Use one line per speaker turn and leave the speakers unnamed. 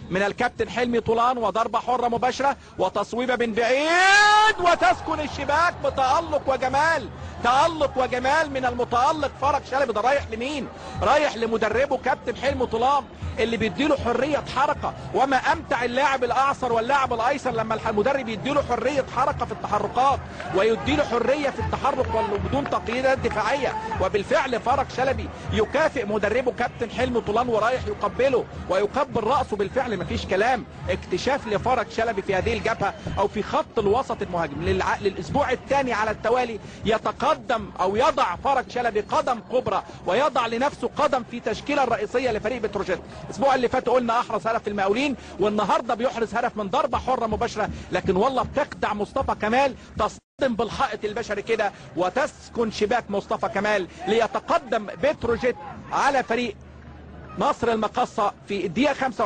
من الكابتن حلمي طولان، وضربة حرة مباشرة وتصويبة من بعيد وتسكن الشباك بتألق وجمال. تألق وجمال من المتألق فرج شلبي. ده رايح لمين؟ رايح لمدربه كابتن حلمي طولان اللي بيديله حرية حركة. وما امتع اللاعب الاعصر واللاعب الايسر لما المدرب يديله حرية حركة في التحركات ويديله حرية في التحرك بدون تقييدات دفاعية. وبالفعل فرج شلبي يكافئ مدربه كابتن حلمي طولان ورايح يقبله ويقبل رأسه. بالفعل مفيش كلام. اكتشاف لفرج شلبي في هذه الجبهة او في خط الوسط المهاجم. للاسبوع الثاني على التوالي يتقدم او يضع فرج شلبي قدم كبرى ويضع لنفسه قدم في تشكيلة الرئيسية لفريق بتروجيت. الاسبوع اللي فات قلنا احرز هدف في المقاولين، والنهارده بيحرز هدف من ضربة حرة مباشرة، لكن والله بتخدع مصطفى كمال، تصطدم بالحائط البشري كده وتسكن شباك مصطفى كمال ليتقدم بتروجيت على فريق نصر المقصة في الدقيقة 25.